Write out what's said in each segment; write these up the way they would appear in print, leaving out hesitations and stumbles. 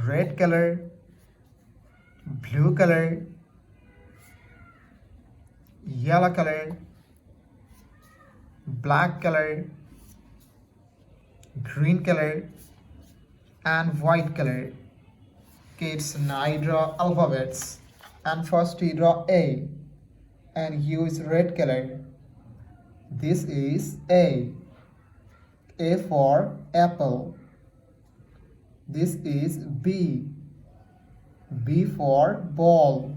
red color, blue color, yellow color, black color, green color, and white color. Kids now draw alphabets, and first we draw A and use red color. This is A. A for apple. This is B. B for ball.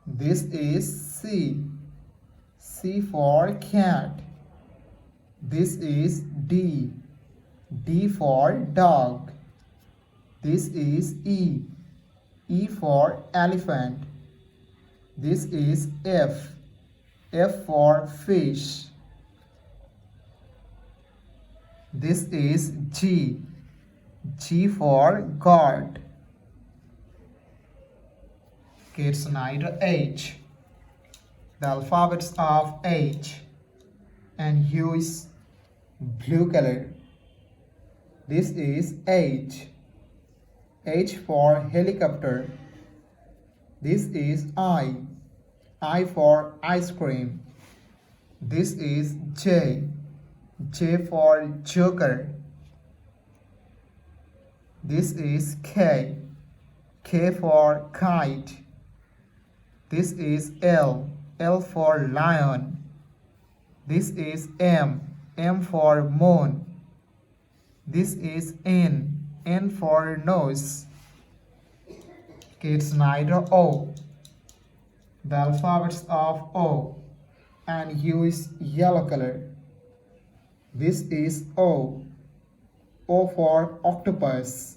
This is C. C for cat. This is D. D for dog. This is E. E for elephant. This is F. F for fish. This is G. G for God. Kids now H. The alphabets of H and use blue color. This is H. H for helicopter. This is I. I for ice cream. This is J. J for joker. This is K. K for kite. This is L. L for lion. This is M. M for moon. This is N. N for nose. Kids now O. The alphabets of O and use yellow color. This is O. O for octopus.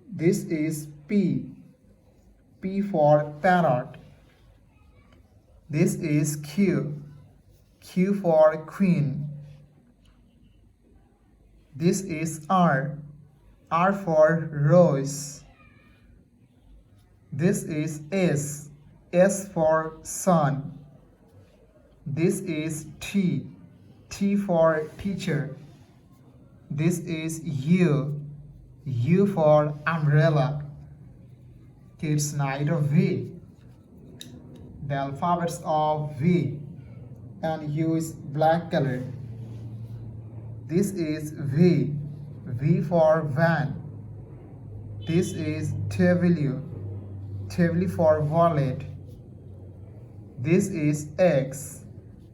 This is P. P for parrot. This is Q. Q for queen. This is R. R for rose. This is S. S for sun. This is T. T for teacher. This is U. U for umbrella. Kids now V. The alphabets of V and use black color. This is V. V for van. This is W. W for wallet. This is X.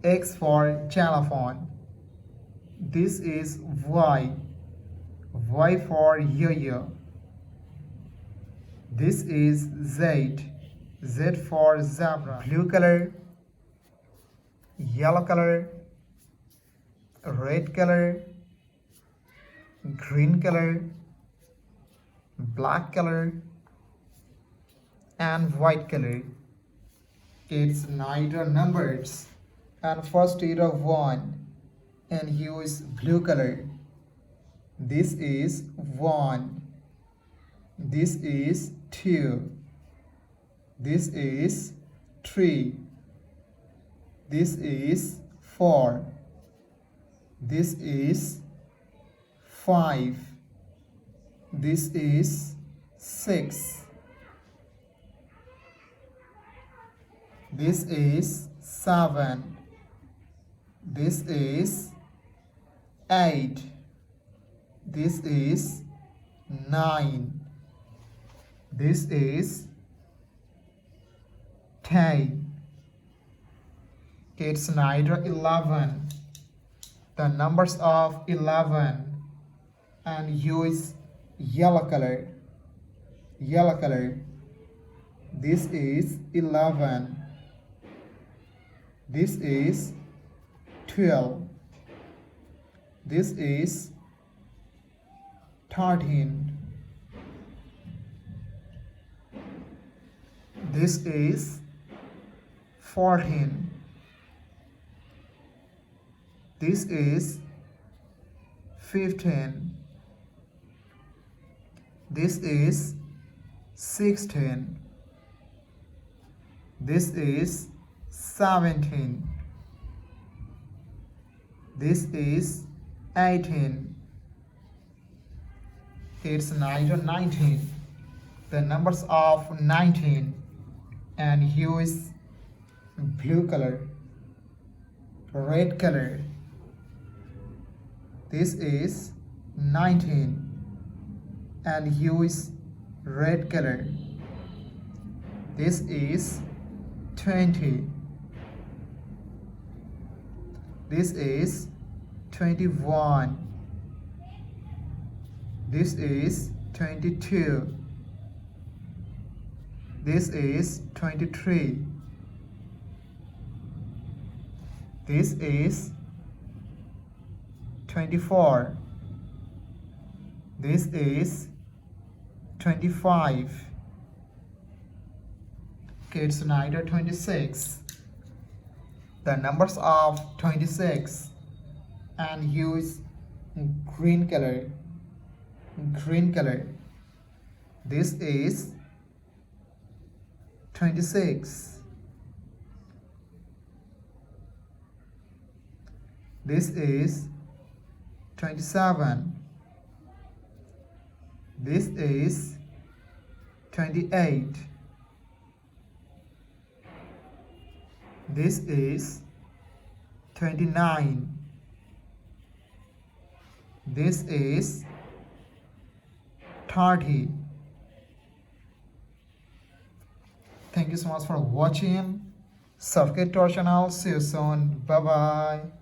X for telephone. This is Y. Y for yo-yo. This is Z. Z for zebra. Blue color, yellow color, red color, green color, black color, and white color. It's neither numbers, and first either 1 and use blue color. This is 1. This is 2. This is 3. This is 4. This is 5. This is 6. This is 7. This is 8. This is 9. This is 10. It's neither 11. The numbers of 11 and use yellow color. Yellow color. This is 11. This is 12. This is 13. This is 14. This is 15. This is 16. This is 17. This is 18. It's number 19. The numbers of 19 and hue is blue color, red color. This is 19 and hue is red color. This is 20. This is 21. This is 22. This is 23. This is 24. This is 25. Okay, it's number 26. The numbers of 26 and hue is green color. Green color. This is 26. This is 27. This is 28. This is 29. This is 30. Thank you so much for watching. Subscribe to our channel. See you soon. Bye bye.